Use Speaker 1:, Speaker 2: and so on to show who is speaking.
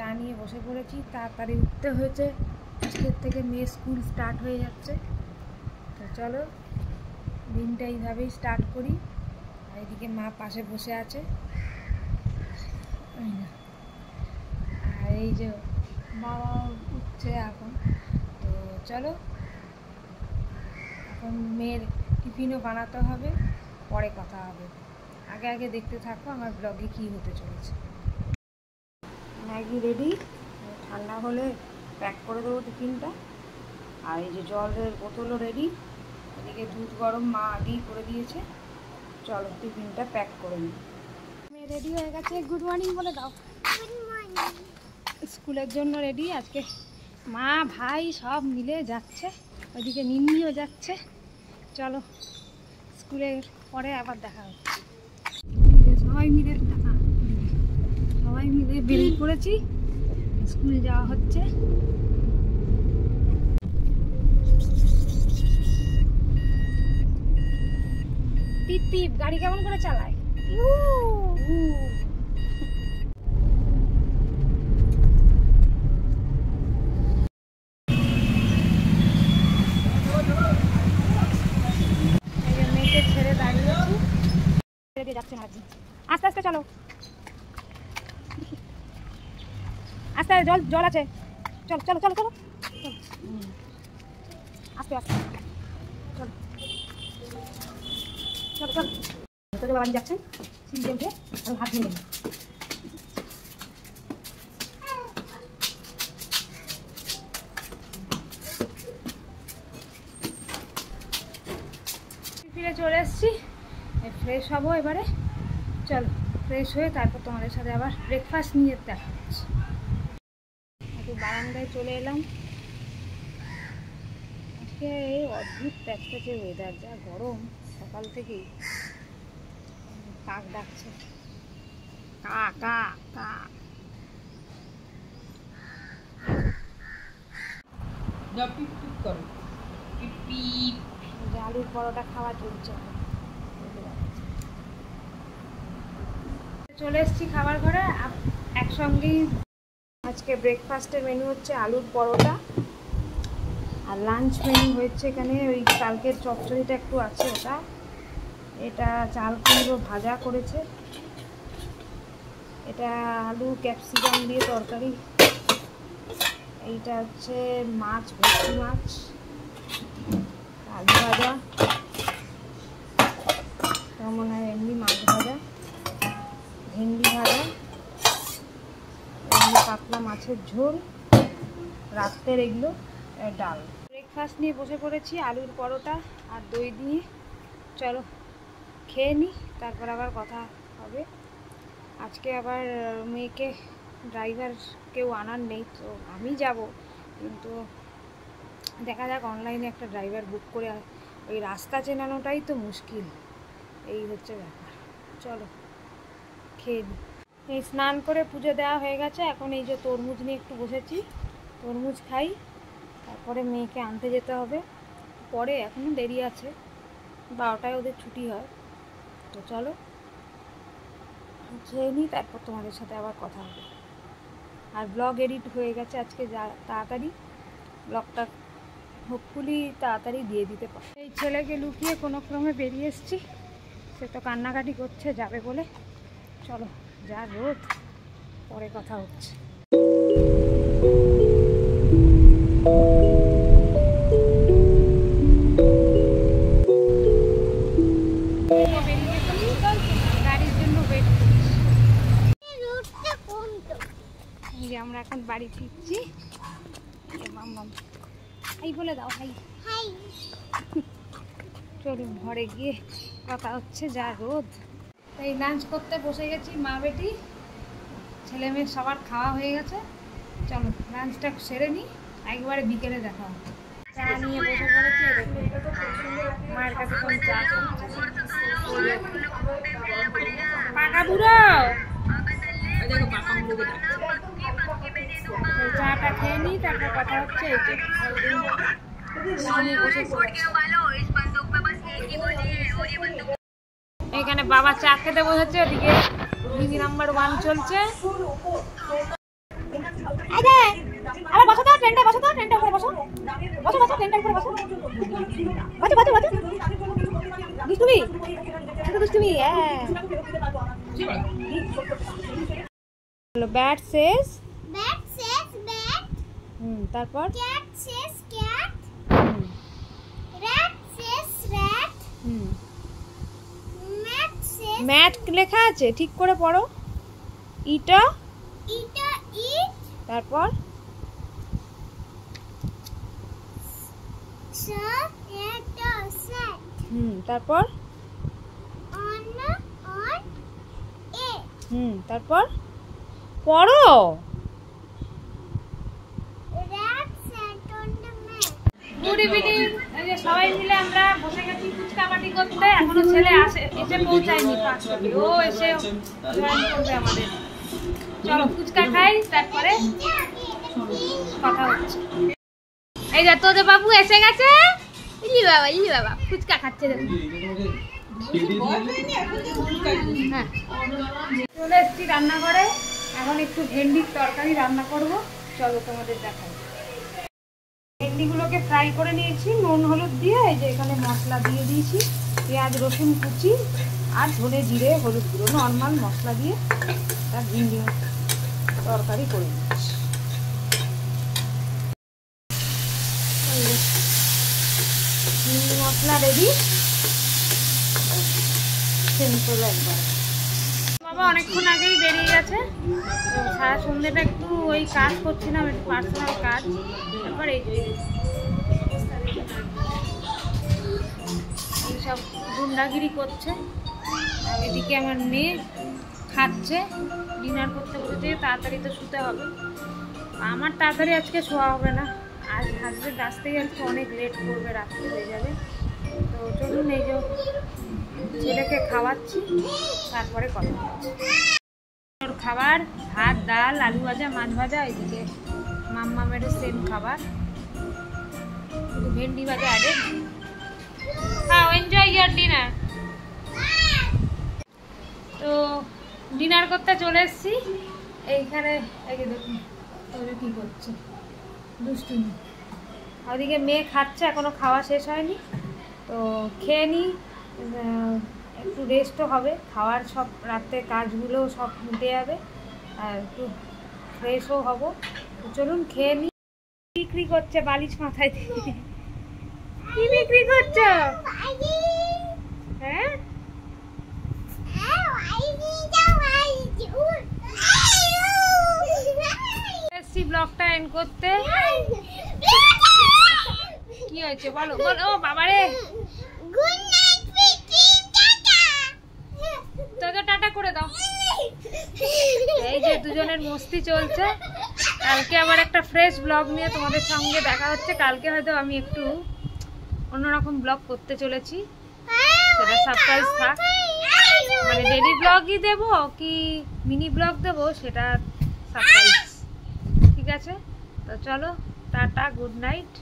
Speaker 1: চা নিয়ে বসে পড়েছি। তাড়াতাড়ি উঠতে হয়েছে, আজকের থেকে মেয়ে স্কুল স্টার্ট হয়ে যাচ্ছে। তো চলো দিনটা এইভাবেই স্টার্ট করি। আর এদিকে মা পাশে বসে আছে, আর এই যে বাবা উঠছে এখন। তো চলো এখন মেয়ের টিফিনও বানাতে হবে, পরে কথা হবে। আগে আগে দেখতে থাকো আমার ব্লগে কী হতে চলেছে। ম্যাগি রেডি, ঠান্ডা হলে প্যাক করে দেবো টিফিনটা। আর এই যে জলের বোতলও রেডি, এদিকে দুধ গরম মা আগেই করে দিয়েছে। চলো টিফিনটা প্যাক করে নিই। মেয়ে রেডি হয়ে গেছে, গুড মর্নিং বলে দাও। Good morning. স্কুলের জন্য রেডি। আজকে মা ভাই সব মিলে যাচ্ছে, ওইদিকে নিম্নিও যাচ্ছে। চলো স্কুলের পরে আবার দেখা হচ্ছে। সবাই মিলে বেরিয়ে পড়েছি, স্কুল যাওয়া হচ্ছে। পিপ পিপ গাড়ি কেমন করে চালায়। মেয়েকে ছেড়ে দাঁড়িয়েছি, যাচ্ছে না। আস্তে আস্তে চলো, আস্তে জল জল আছে। চলো চলো চলো চলো আস্তে আস্তে চলো চলো চলো। ভেতরে বাবাজি যাচ্ছেন, সিঁড়িতে উঠে আর হাত ধরে নেবেন। ফিরে চলে এসেছি, ফ্রেশ হবো এবারে। চলো ফ্রেশ হয়ে তারপর তোমাদের সাথে আবার ব্রেকফাস্ট নিয়ে দেখা হচ্ছে। একটু বারান্দায় চলে এলাম। আজকে এই অদ্ভুত প্যাচপ্যাচে ওয়েদার, যা গরম সকাল থেকেই। কাক ডাকছে, কা কা কা। আলুর পরোটা খাওয়া চলছে। চলে এসেছি খাবার ঘরে একসঙ্গেই। আজকে ব্রেকফাস্টের মেনু হচ্ছে আলুর পরোটা, আর লাঞ্চ মেনু হচ্ছে এখানে ওই কালকের চচ্চড়িটা একটু আছে ওটা, এটা চাল কুমড়ো ভাজা করেছে, এটা আলু ক্যাপসিকাম দিয়ে তরকারি, এইটা হচ্ছে মাছ, ভেটকি মাছ, আলু ভাজা, মনে হয় এমনি মাছ ভাজা, ভেন্ডি ভাজা, পাতলা মাছের ঝোল, রাত্রের এগুলো ডাল। ব্রেকফাস্ট নিয়ে বসে পড়েছি, আলুর পরোটা আর দই দিয়ে। চলো খেয়ে নিই, তারপর আবার কথা হবে। আজকে আবার মেয়েকে ড্রাইভার কেউ আনার নেই, তো আমি যাব, কিন্তু দেখা যাক অনলাইনে একটা ড্রাইভার বুক করে। ওই রাস্তা চেনানোটাই তো মুশকিল, এই হচ্ছে ব্যাপার। চলো খেয়ে নিই। এই স্নান করে পুজো দেওয়া হয়ে গেছে, এখন এই যে তরমুজ নিয়ে একটু বসেছি, তরমুজ খাই, তারপরে মেয়েকে আনতে যেতে হবে পরে, এখনও দেরি আছে, 12টায় ওদের ছুটি হয়। তো চলো খেয়ে নিই, তারপর তোমাদের সাথে আবার কথা হবে। আর ব্লগ এডিট হয়ে গেছে আজকে, যা তাড়াতাড়ি ব্লগটা হোপফুলি তাড়াতাড়ি দিয়ে দিতে পারে। এই ছেলেকে লুকিয়ে কোনো ক্রমে বেরিয়ে এসেছি, সে তো কান্নাকাটি করছে যাবে বলে। চলো যা রোদ, পরে কথা হচ্ছে। গাড়ির জন্য ওয়েট করছি। আমরা এখন বাড়ি ফিরছি। হাই বলে দাও, হাই। চলুন ঘরে গিয়ে কথা হচ্ছে, যা রোদ। এই লাঞ্চ করতে বসে গেছি, মা বেটি ছেলে মেয়ে সবার খাওয়া হয়ে গেছে। চলো লাঞ্চটা সেরে নিই, একবারে বিকেলে দেখা হবে। চা নিয়ে বসে পড়েছি, মায়ের কাছে কোন চা পাকা বুড়ো। চাটা খেয়ে নিই, তারপর কথা হচ্ছে। এখানে বাবা চা খেতে বসেছে, ওদিকে 1 চলছে। আরে আবার বসো তো ট্রেনটা, বসো তো ট্রেনটা উপরে বসো, বসো বসো ট্রেনটা উপরে বসো, বসো বসো বসো। দুষ্টুমি, দুষ্টুমি। হ্যালো, ব্যাট সেজ ব্যাট। তারপর ক্যাট সেজ ক্যাট। র্যাট সেজ র্যাট। ম্যাট সেজ ম্যাট লেখা আছে, ঠিক করে পড়ো। ইটা ইটা ইট। তারপর শার্ট এটা শার্ট। তারপর অন অন এ। তারপর পড়ো। Good evening. এই যে সবাই মিলে আমরা বসে গেছি ফুচকা পার্টি করতে। এখনো ছেলে এসে পৌঁছায়নি 5 মিনিট, ও এসে জয়েন করবে আমাদের। চলো ফুচকা খাই, তারপরে কথা হচ্ছে। এই যে তোদের বাবু এসে গেছে। ইলি বাবা ফুচকা খাচ্ছে। হ্যাঁ, চলে এসেছি রান্নাঘরে। এখন একটু ভেন্ডির তরকারি রান্না করব, চলো তোমাদের দেখাই। ভেন্ডিগুলোকে ফ্রাই করে নিয়েছি নুন হলুদ দিয়ে। এই যে এখানে মশলা দিয়ে দিয়েছি, পেঁয়াজ রসুন কুচি আর ধনে জিরে হলুদ গুঁড়ো, নর্মাল মশলা দিয়ে তার ভেন্ডি তরকারি করে নিচ্ছি। ভেন্ডি মশলা রেডি, সিম্পল একবার। বাবা অনেকক্ষণ আগেই বেরিয়ে গেছে, সারা সন্ধ্যেটা একটু ওই কাজ করছিলাম, একটু পার্সোনাল কাজ। তারপর এইসব গুন্ডাগিরি করছে। আর এদিকে আমার মেয়ে খাচ্ছে, ডিনার করতে বসেছে। তাড়াতাড়ি তো শুতে হবে। আমার তাড়াতাড়ি আজকে শোয়া হবে না, আজ হাজবেন্ড আসতেই আজকে অনেক লেট করবে, রাত্রে হয়ে যাবে। তো চলুন, এই যে ছেলেকে খাওয়াচ্ছি, তারপরে কথা হচ্ছে। ওর খাবার ভাত ডাল আলু ভাজা মাছ ভাজা। এদিকে মাম্মামেরও সেম খাবার, শুধু ভেন্ডি ভাজা আগে। হ্যাঁ, এনজয় ইয়ার ডিনার। তো ডিনার করতে চলে এসেছি। এইখানে এই যে দেখুন ওরা কী করছে, দুষ্টুমি। ওদিকে মেয়ে খাচ্ছে, এখনো খাওয়া শেষ হয়নি। তো খেয়ে নিই, একটু রেস্টও হবে। খাওয়ার সব রাতে কাজগুলো সব মিটে যাবে, আর একটু ফ্রেশও হব। তো চলুন খেয়ে নিই। বিক্রি করছে বালিশ মাথায় দিয়ে। কি বিক্রি করছো? হ্যাঁ, ব্লগটা এন্ড করতে। কি হয়েছে বলো বলো বাবারে। তোকে টাটা করে দাও। এই যে দুজনের মস্তি চলছে। কালকে আবার একটা ফ্রেশ ব্লগ নিয়ে তোমাদের সঙ্গে দেখা হচ্ছে। কালকে হয়তো আমি একটু অন্যরকম ব্লগ করতে চলেছি, সেটা সারপ্রাইজ থাক। মানে ডেইলি ব্লগই দেবো কি মিনি ব্লগ দেবো, সেটা সারপ্রাইজ। ঠিক আছে, তো চলো টাটা, গুড নাইট।